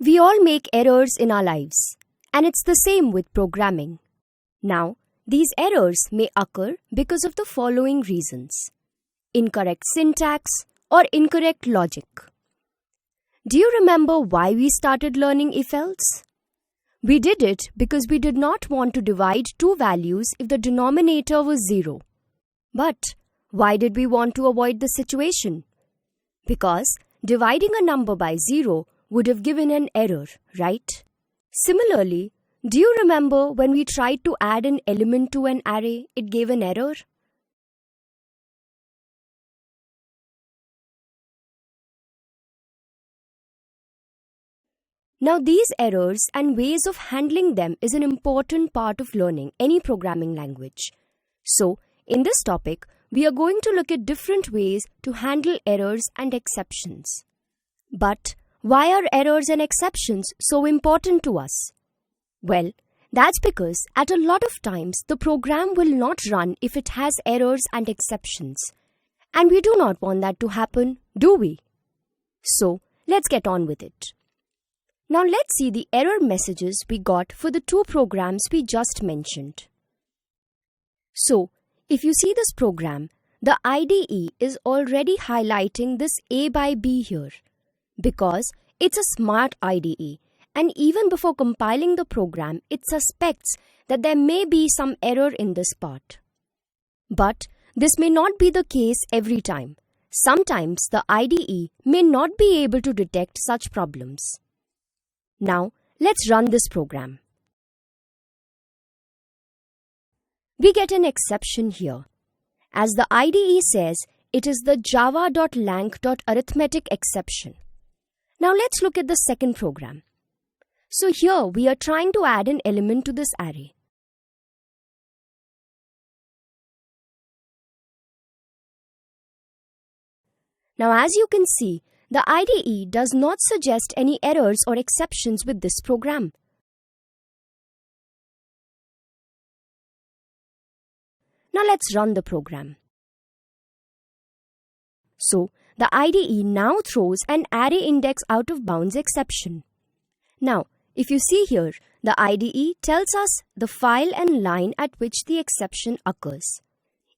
We all make errors in our lives, and it's the same with programming. Now, these errors may occur because of the following reasons: incorrect syntax or incorrect logic. Do you remember why we started learning if-else? We did it because we did not want to divide two values if the denominator was 0. But why did we want to avoid the situation? Because dividing a number by 0 would have given an error, right? Similarly, do you remember when we tried to add an element to an array, it gave an error? Now, these errors and ways of handling them is an important part of learning any programming language. So, in this topic, we are going to look at different ways to handle errors and exceptions. But why are errors and exceptions so important to us? Well, that's because at a lot of times the program will not run if it has errors and exceptions. And we do not want that to happen, do we? So, let's get on with it. Now let's see the error messages we got for the two programs we just mentioned. So, if you see this program, the IDE is already highlighting this A by B here because it's a smart IDE, and even before compiling the program, it suspects that there may be some error in this part. But this may not be the case every time. Sometimes the IDE may not be able to detect such problems. Now, let's run this program. We get an exception here. As the IDE says, it is the java.lang.arithmetic exception. Now let's look at the second program. So here we are trying to add an element to this array. Now as you can see, the IDE does not suggest any errors or exceptions with this program. Now let's run the program. So, the IDE now throws an array index out of bounds exception. Now, if you see here, the IDE tells us the file and line at which the exception occurs.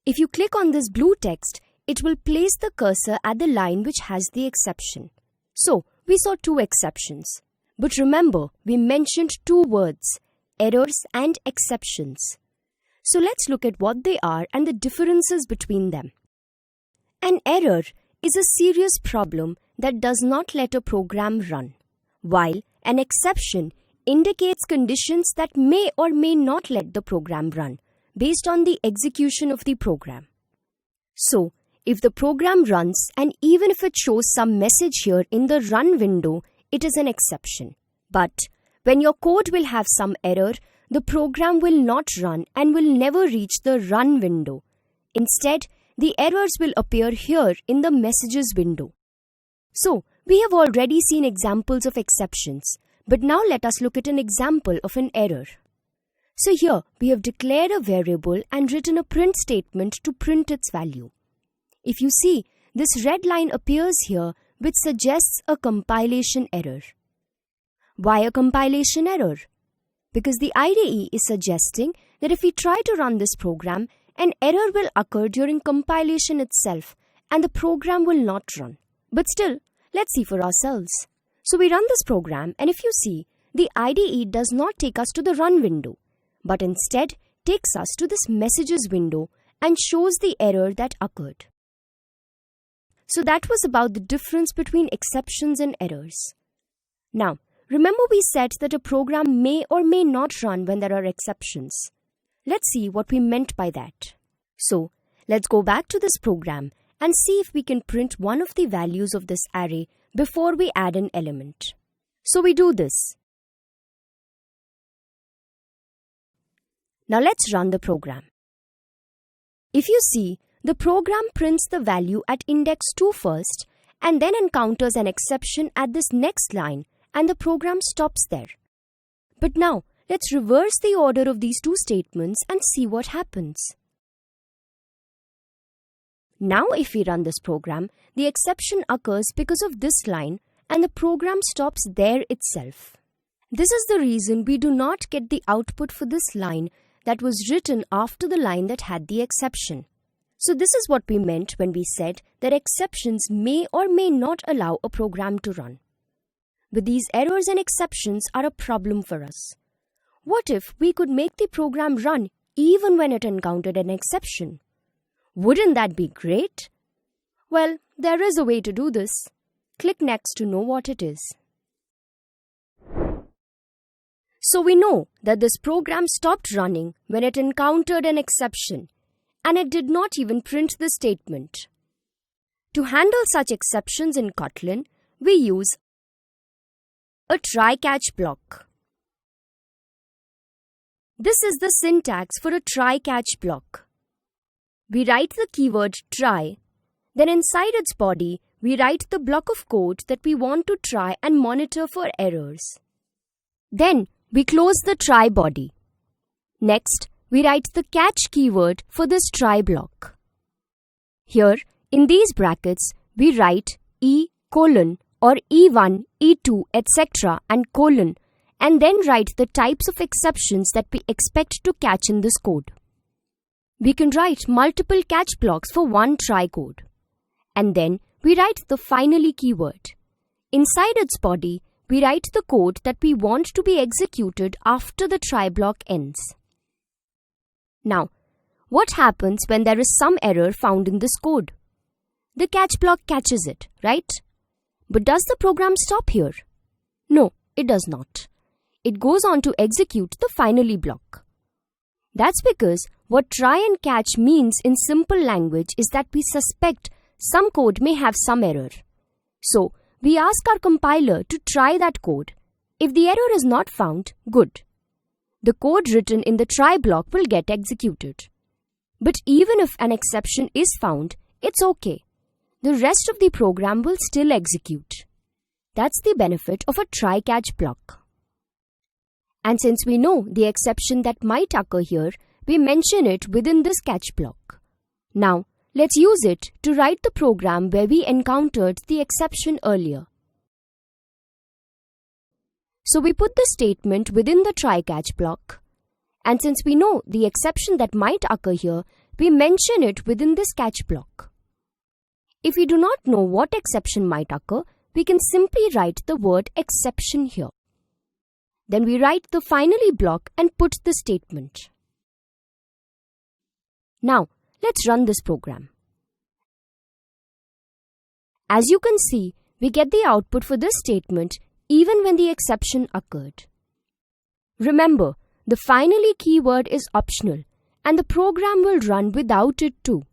If you click on this blue text, it will place the cursor at the line which has the exception. So, we saw two exceptions. But remember, we mentioned two words, errors and exceptions. So let's look at what they are and the differences between them. An error is a serious problem that does not let a program run, while an exception indicates conditions that may or may not let the program run based on the execution of the program. So, if the program runs and even if it shows some message here in the run window, it is an exception. But when your code will have some error, the program will not run and will never reach the run window. Instead, the errors will appear here in the messages window. So, we have already seen examples of exceptions, but now let us look at an example of an error. So here, we have declared a variable and written a print statement to print its value. If you see, this red line appears here which suggests a compilation error. Why a compilation error? Because the IDE is suggesting that if we try to run this program, an error will occur during compilation itself and the program will not run. But still, let's see for ourselves. So we run this program and if you see, the IDE does not take us to the run window, but instead takes us to this messages window and shows the error that occurred. So that was about the difference between exceptions and errors. Now, remember we said that a program may or may not run when there are exceptions. Let's see what we meant by that. So, let's go back to this program and see if we can print one of the values of this array before we add an element. So we do this. Now let's run the program. If you see, the program prints the value at index 2 first and then encounters an exception at this next line and the program stops there. But now, let's reverse the order of these two statements and see what happens. Now if we run this program, the exception occurs because of this line and the program stops there itself. This is the reason we do not get the output for this line that was written after the line that had the exception. So this is what we meant when we said that exceptions may or may not allow a program to run. But these errors and exceptions are a problem for us. What if we could make the program run even when it encountered an exception? Wouldn't that be great? Well, there is a way to do this. Click next to know what it is. So we know that this program stopped running when it encountered an exception, and it did not even print the statement. To handle such exceptions in Kotlin, we use a try-catch block. This is the syntax for a try-catch block. We write the keyword try, then inside its body, we write the block of code that we want to try and monitor for errors. Then, we close the try body. Next, we write the catch keyword for this try block. Here, in these brackets, we write E:, or E1, E2, etc. and colon, and then write the types of exceptions that we expect to catch in this code. We can write multiple catch blocks for one try code. And then we write the finally keyword. Inside its body, we write the code that we want to be executed after the try block ends. Now, what happens when there is some error found in this code? The catch block catches it, right? But does the program stop here? No, it does not. It goes on to execute the finally block. That's because what try and catch means in simple language is that we suspect some code may have some error. So, we ask our compiler to try that code. If the error is not found, good. The code written in the try block will get executed. But even if an exception is found, it's okay. The rest of the program will still execute. That's the benefit of a try-catch block. And since we know the exception that might occur here, we mention it within this catch block. Now, let's use it to write the program where we encountered the exception earlier. So we put the statement within the try-catch block. And since we know the exception that might occur here, we mention it within this catch block. If we do not know what exception might occur, we can simply write the word exception here. Then we write the finally block and put the statement. Now, let's run this program. As you can see, we get the output for this statement even when the exception occurred. Remember, the finally keyword is optional and the program will run without it too.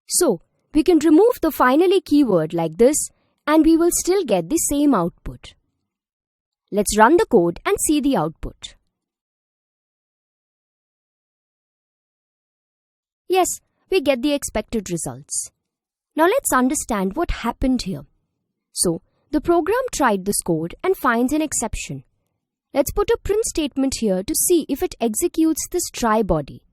So, we can remove the finally keyword like this and we will still get the same output. Let's run the code and see the output. Yes, we get the expected results. Now let's understand what happened here. So, the program tried this code and finds an exception. Let's put a print statement here to see if it executes this try body.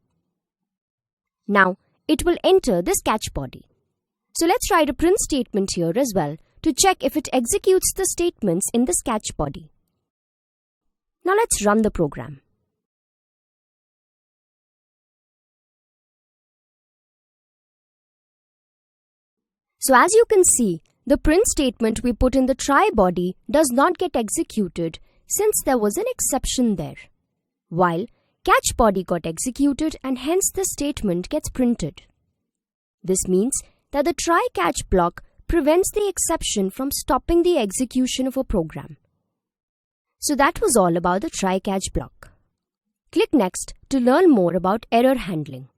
Now, it will enter this catch body. So let's write a print statement here as well to check if it executes the statements in this catch body. Now let's run the program. So as you can see, the print statement we put in the try body does not get executed since there was an exception there, while catch body got executed and hence the statement gets printed. This means that the try-catch block prevents the exception from stopping the execution of a program. So that was all about the try-catch block. Click next to learn more about error handling.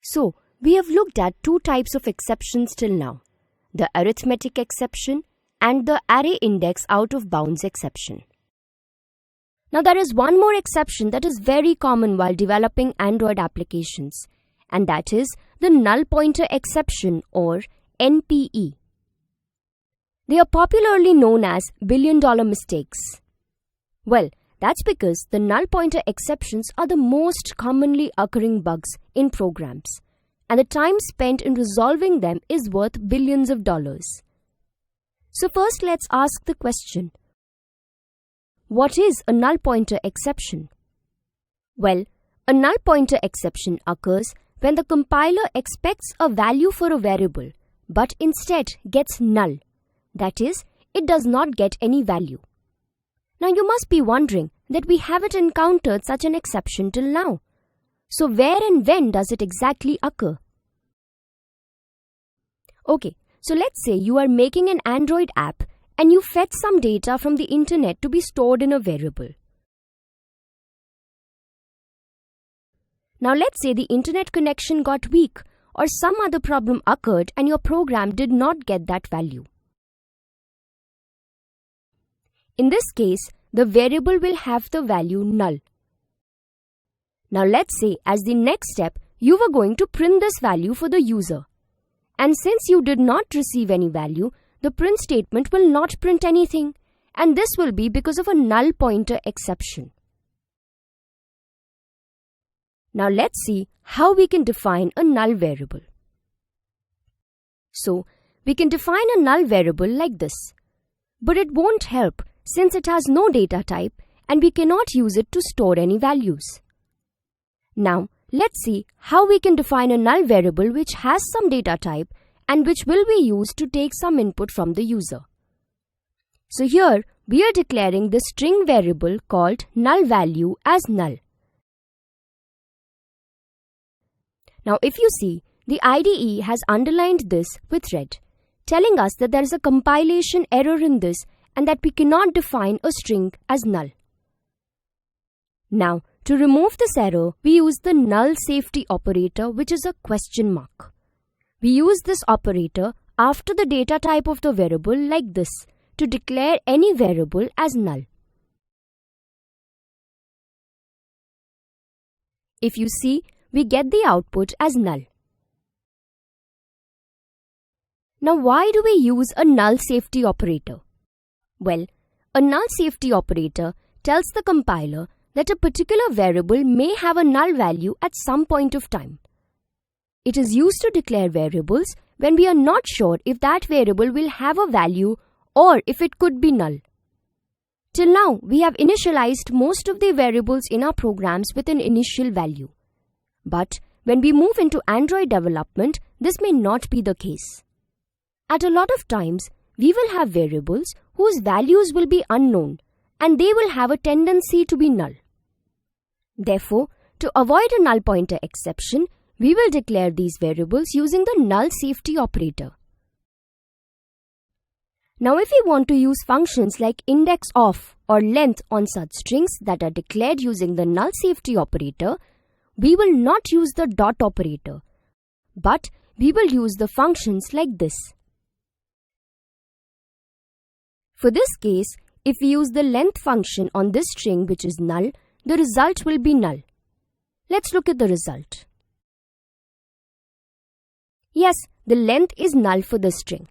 So, we have looked at two types of exceptions till now, the arithmetic exception and the array index out of bounds exception. Now there is one more exception that is very common while developing Android applications, and that is the null pointer exception or NPE. They are popularly known as billion-dollar mistakes. Well, that's because the null pointer exceptions are the most commonly occurring bugs in programs, and the time spent in resolving them is worth billions of dollars. So first let's ask the question, what is a null pointer exception? Well, a null pointer exception occurs when the compiler expects a value for a variable but instead gets null. That is, it does not get any value. Now you must be wondering that we haven't encountered such an exception till now. So where and when does it exactly occur? Okay, so let's say you are making an Android app and you fetch some data from the internet to be stored in a variable. Now let's say the internet connection got weak or some other problem occurred and your program did not get that value. In this case, the variable will have the value null. Now let's say as the next step, you were going to print this value for the user. And since you did not receive any value, the print statement will not print anything. And this will be because of a null pointer exception. Now let's see how we can define a null variable. So, we can define a null variable like this. But it won't help since it has no data type and we cannot use it to store any values. Now, let's see how we can define a null variable which has some data type and which will be used to take some input from the user. So here, we are declaring this string variable called null value as null. Now if you see, the IDE has underlined this with red, telling us that there is a compilation error in this and that we cannot define a string as null. Now, to remove this error, we use the null safety operator, which is a question mark. We use this operator after the data type of the variable like this to declare any variable as null. If you see, we get the output as null. Now why do we use a null safety operator? Well, a null safety operator tells the compiler that a particular variable may have a null value at some point of time. It is used to declare variables when we are not sure if that variable will have a value or if it could be null. Till now, we have initialized most of the variables in our programs with an initial value. But when we move into Android development, this may not be the case. At a lot of times, we will have variables whose values will be unknown and they will have a tendency to be null. Therefore, to avoid a null pointer exception, we will declare these variables using the null safety operator. Now if we want to use functions like index of or length on such strings that are declared using the null safety operator, we will not use the dot operator, but we will use the functions like this. For this case, if we use the length function on this string which is null, the result will be null. Let's look at the result. Yes, the length is null for this string.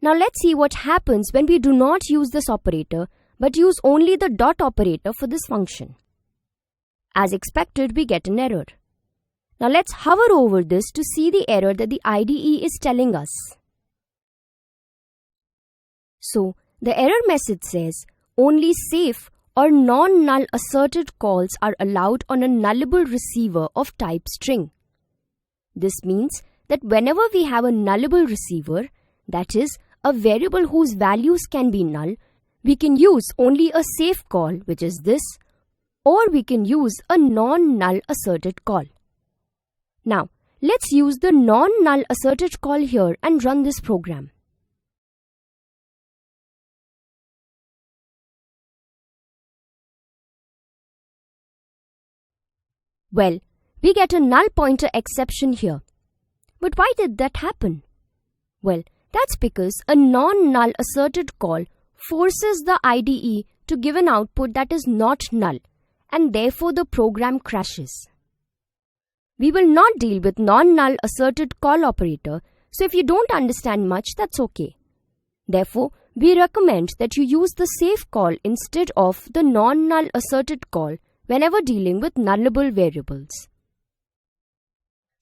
Now let's see what happens when we do not use this operator but use only the dot operator for this function. As expected, we get an error. Now let's hover over this to see the error that the IDE is telling us. So, the error message says, only safe or non-null asserted calls are allowed on a nullable receiver of type string. This means that whenever we have a nullable receiver, that is, a variable whose values can be null, we can use only a safe call, which is this, or we can use a non-null asserted call. Now, let's use the non-null asserted call here and run this program. Well, we get a null pointer exception here. But why did that happen? Well, that's because a non-null asserted call forces the IDE to give an output that is not null, and therefore the program crashes. We will not deal with non-null asserted call operator, so if you don't understand much, that's okay. Therefore, we recommend that you use the safe call instead of the non-null asserted call whenever dealing with nullable variables.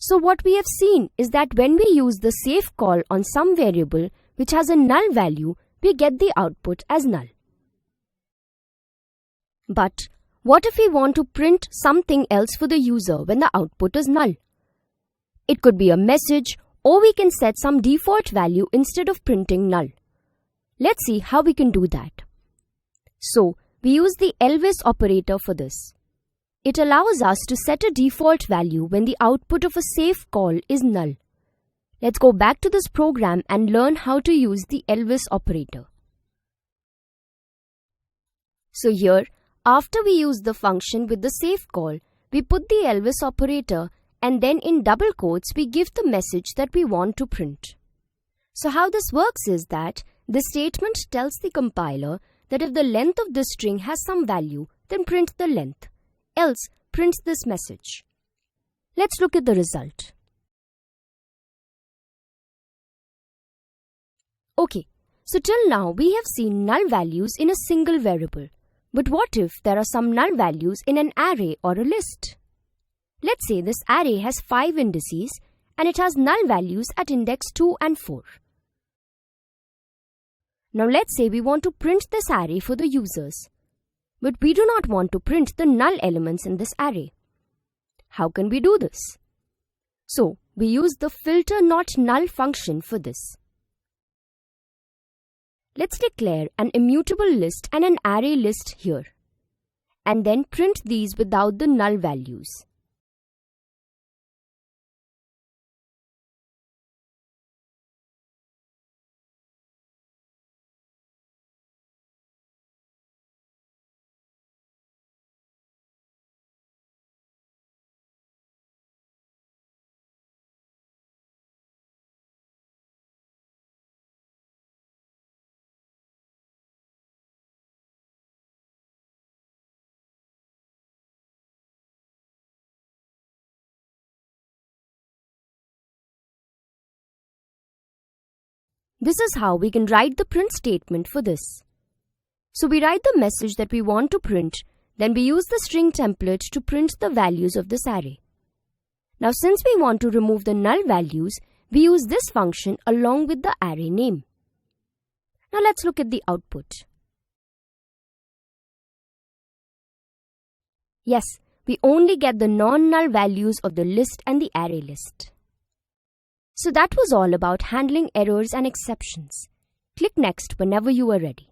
So what we have seen is that when we use the safe call on some variable which has a null value, we get the output as null. But what if we want to print something else for the user when the output is null? It could be a message, or we can set some default value instead of printing null. Let's see how we can do that. So, we use the else operator for this. It allows us to set a default value when the output of a safe call is null. Let's go back to this program and learn how to use the else operator. So here, after we use the function with the safe call, we put the else operator and then in double quotes we give the message that we want to print. So how this works is that this statement tells the compiler that if the length of this string has some value, then print the length, else print this message. Let's look at the result. Okay, so till now we have seen null values in a single variable. But what if there are some null values in an array or a list? Let's say this array has 5 indices and it has null values at index 2 and 4. Now let's say we want to print this array for the users. But we do not want to print the null elements in this array. How can we do this? So we use the filter not null function for this. Let's declare an immutable list and an array list here, and then print these without the null values. This is how we can write the print statement for this. So we write the message that we want to print, then we use the string template to print the values of this array. Now since we want to remove the null values, we use this function along with the array name. Now let's look at the output. Yes, we only get the non-null values of the list and the array list. So that was all about handling errors and exceptions. Click next whenever you are ready.